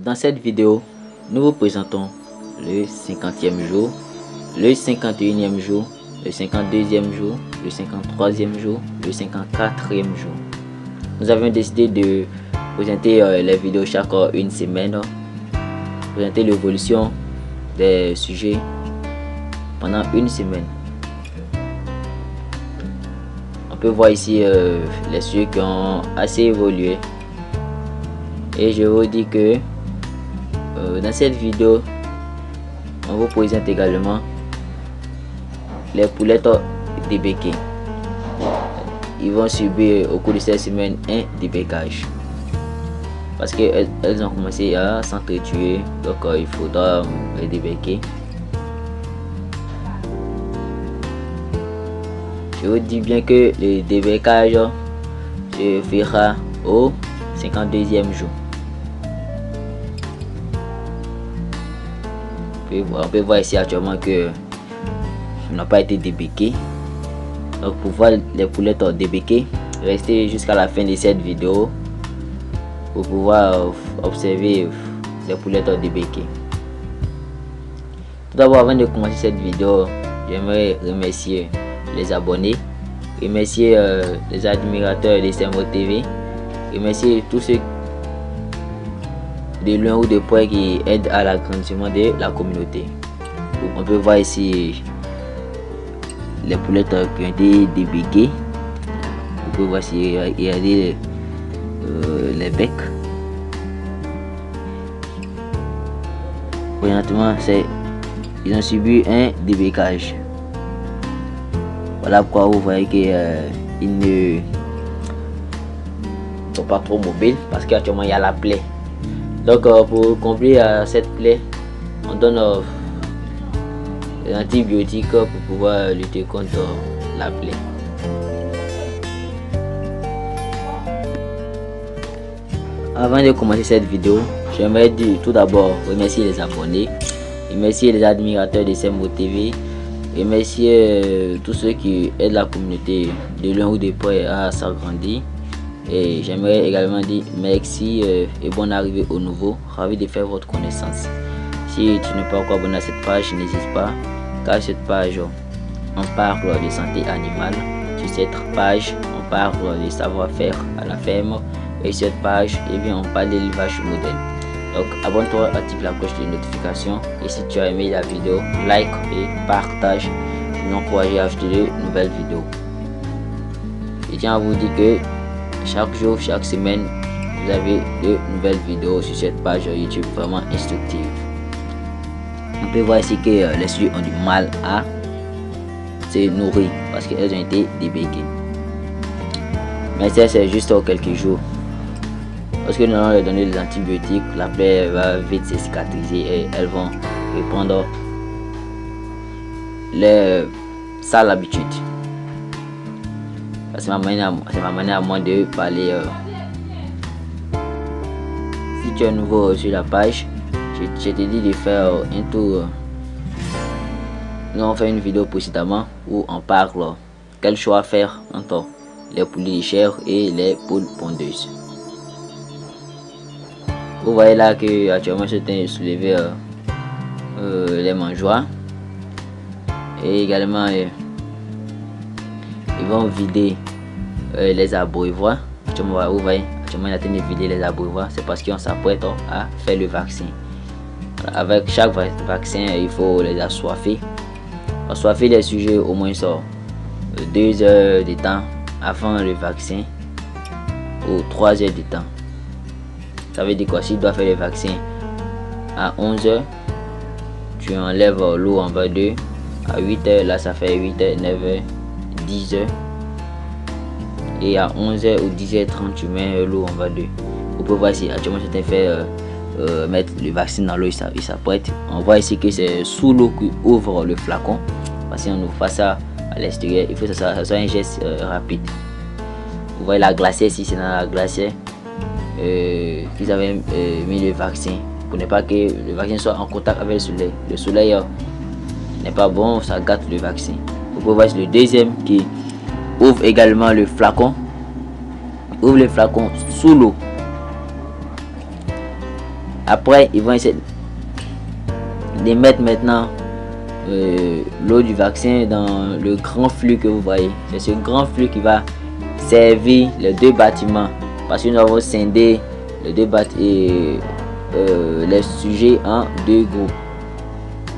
Dans cette vidéo, nous vous présentons le 50e jour, le 51e jour, le 52e jour, le 53e jour, le 54e jour. Nous avions décidé de présenter les vidéos chaque une semaine, présenter l'évolution des sujets pendant une semaine. On peut voir ici les sujets qui ont assez évolué. Et je vous dis que dans cette vidéo, on vous présente également les poulettes débéquées. Ils vont subir au cours de cette semaine un débécage parce qu'elles ont commencé à s'entretuer, donc il faudra les débéquer. Je vous dis bien que le débécage se fera au 52e jour. On peut voir ici actuellement que n'a pas été débéqué. Donc pour voir les poulettes débéquées, restez jusqu'à la fin de cette vidéo pour pouvoir observer les poulettes débéquées. Tout d'abord, avant de commencer cette vidéo, j'aimerais remercier les abonnés, remercier les admirateurs de Sembo TV, remercier tous ceux de loin ou de près qui aident à l'agrandissement de la communauté. On peut voir ici les poulettes qui ont été débéquées. On peut voir ici les becs. Présentement, ils ont subi un débécage. Voilà pourquoi vous voyez qu'ils ne sont pas trop mobiles, parce qu'actuellement il y a la plaie. Donc pour combler cette plaie, on donne des antibiotiques pour pouvoir lutter contre la plaie. Avant de commencer cette vidéo, j'aimerais tout d'abord remercier les abonnés, remercier les admirateurs de Sembo TV, remercier tous ceux qui aident la communauté de loin ou de près à s'agrandir. Et j'aimerais également dire merci et bonne arrivée au nouveau, ravi de faire votre connaissance. Si tu n'es pas encore abonné à cette page, n'hésite pas, car cette page on parle de santé animale. Sur cette page on parle de savoir-faire à la ferme, et sur cette page on parle d'élevage moderne. Donc abonne-toi, active la cloche de notification, et si tu as aimé la vidéo, like et partage pour nous encourager à acheter de nouvelles vidéos. Je tiens à vous dire que chaque jour, chaque semaine, vous avez de nouvelles vidéos sur cette page YouTube vraiment instructive. On peut voir ici que les sujets ont du mal à se nourrir parce qu'elles ont été débéquées. Mais ça, c'est juste quelques jours. Parce que nous allons leur donner des antibiotiques, la plaie va vite se cicatriser et elles vont reprendre les sales habitudes. C'est ma manière à moi de parler. Si tu es nouveau sur la page, je te dis de faire un tour. Nous avons fait une vidéo précédemment où on parle quel choix faire entre les poules légères et les poules pondeuses. Vous voyez là que actuellement je suis soulevé les mangeoires, et également ils vont vider les abreuvoirs. Vous voyez, actuellement il est en train de vider les abreuvoirs. C'est parce qu'on s'apprête à faire le vaccin. Avec chaque vaccin, il faut les assoiffer. Assoiffer les sujets au moins 2 heures de temps avant le vaccin ou 3 heures de temps. Ça veut dire quoi? Si tu dois faire le vaccin à 11 heures, tu enlèves l'eau en bas d'eux. À 8 heures, là ça fait 8 heures, 9 heures, 10 heures. Et à 11h ou 10h30, tu mets l'eau en bas d'eux. Vous pouvez voir ici, actuellement je t'ai fait mettre le vaccin dans l'eau, il s'apprête. On voit ici que c'est sous l'eau qui ouvre le flacon. Parce qu'on n'ouvre pas ça à l'extérieur, il faut que ça soit un geste rapide. Vous voyez la glacière ici, c'est dans la glacière qu'ils avaient mis le vaccin. Pour ne pas que le vaccin soit en contact avec le soleil. Le soleil n'est pas bon, ça gâte le vaccin. Vous pouvez voir le deuxième qui ouvre également le flacon. Ouvre le flacon sous l'eau. Après, ils vont essayer de mettre maintenant l'eau du vaccin dans le grand flux que vous voyez. C'est ce grand flux qui va servir les deux bâtiments, parce que nous avons scindé les deux bâtiments, les sujets en deux groupes.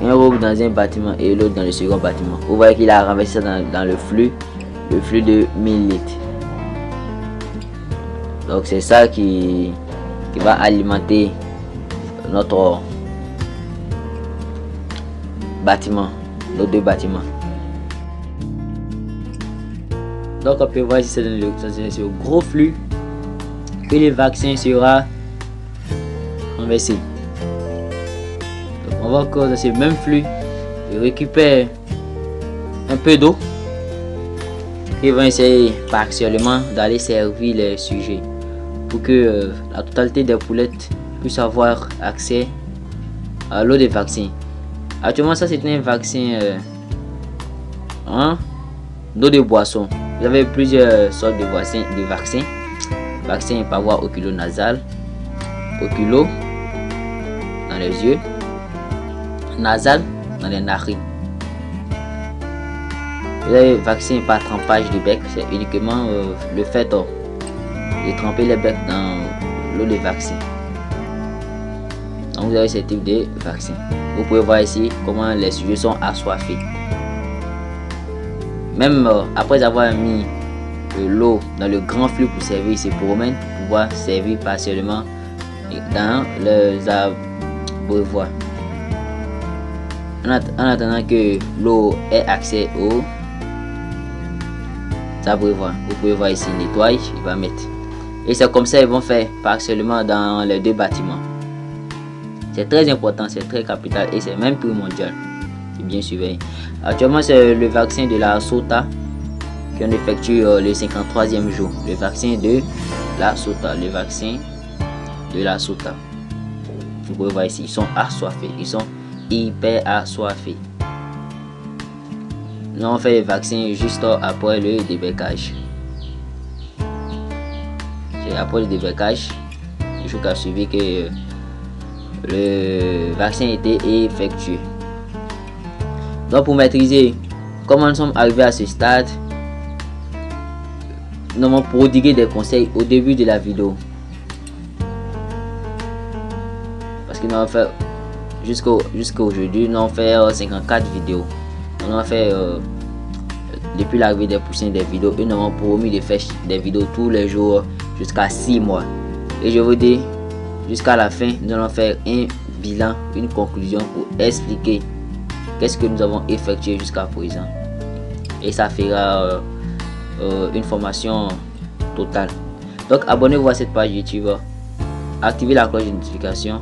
Un groupe dans un bâtiment et l'autre dans le second bâtiment. Vous voyez qu'il a renversé dans le flux de 1000 litres. Donc c'est ça qui va alimenter notre bâtiment, nos deux bâtiments. Donc on peut voir ici c'est dans le gros flux que le vaccin sera renversé. Donc on voit que dans ce même flux, il récupère un peu d'eau qui va essayer partiellement d'aller servir les sujets pour que la totalité des poulettes puisse avoir accès à l'eau des vaccins. Actuellement, ça c'est un vaccin d'eau de boisson. Vous avez plusieurs sortes de vaccins. Vaccin par voie oculo-nasale, oculo dans les yeux, nasal dans les narines. Vous avez vaccin par trempage de bec, c'est uniquement le fait de tremper les becs dans l'eau de vaccin. Donc vous avez ce type de vaccin. Vous pouvez voir ici comment les sujets sont assoiffés. Même après avoir mis de l'eau dans le grand flux pour servir ses promènes, pour pouvoir servir partiellement dans les abreuvoirs. En attendant que l'eau ait accès aux abreuvoirs. Vous pouvez voir ici, nettoie, il va mettre. Et c'est comme ça ils vont faire partiellement dans les deux bâtiments. C'est très important, c'est très capital et c'est même primordial. C'est bien surveillé. Actuellement, c'est le vaccin de la Sota qui on effectue le 53e jour. Le vaccin de la Sota. Le vaccin de la Sota. Vous pouvez voir ici, ils sont assoiffés. Ils sont hyper assoiffés. Nous on fait le vaccin juste après le débecage. C'est après le débecage, le jour qui a suivi que le vaccin était effectué. Donc pour maîtriser comment nous sommes arrivés à ce stade, nous avons prodigué des conseils au début de la vidéo. Parce que nous avons fait jusqu'à aujourd'hui, nous avons fait 54 vidéos. Nous avons fait depuis l'arrivée des poussins des vidéos et nous avons promis de faire des vidéos tous les jours jusqu'à 6 mois. Et je vous dis, jusqu'à la fin, nous allons faire un bilan, une conclusion pour expliquer qu'est-ce que nous avons effectué jusqu'à présent. Et ça fera une formation totale. Donc abonnez-vous à cette page YouTube, activez la cloche de notification,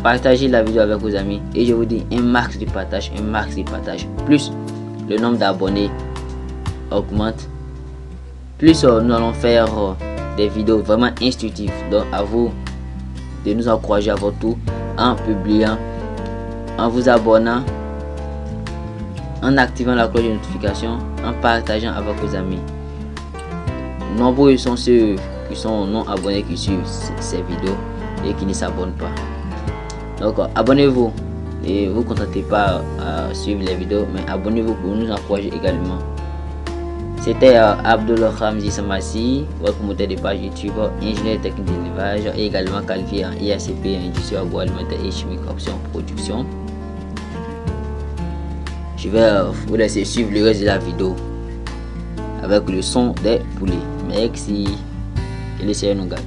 partagez la vidéo avec vos amis et je vous dis un max de partage, Plus le nombre d'abonnés augmente, plus nous allons faire des vidéos vraiment instructives. Donc à vous de nous encourager à votre tour en publiant, en vous abonnant, en activant la cloche de notification, en partageant avec vos amis. Nombreux sont ceux qui sont non abonnés qui suivent ces vidéos et qui ne s'abonnent pas. Donc abonnez-vous et vous ne contentez pas à suivre les vidéos, mais abonnez-vous pour nous encourager également. C'était Abdul Ramzi Samassi, votre moteur de page YouTube, ingénieur technique d'élevage et également qualifié en IACP, industrie agroalimentaire et chimique option production. Je vais vous laisser suivre le reste de la vidéo avec le son des poulets. Merci et le Seigneur nous garde.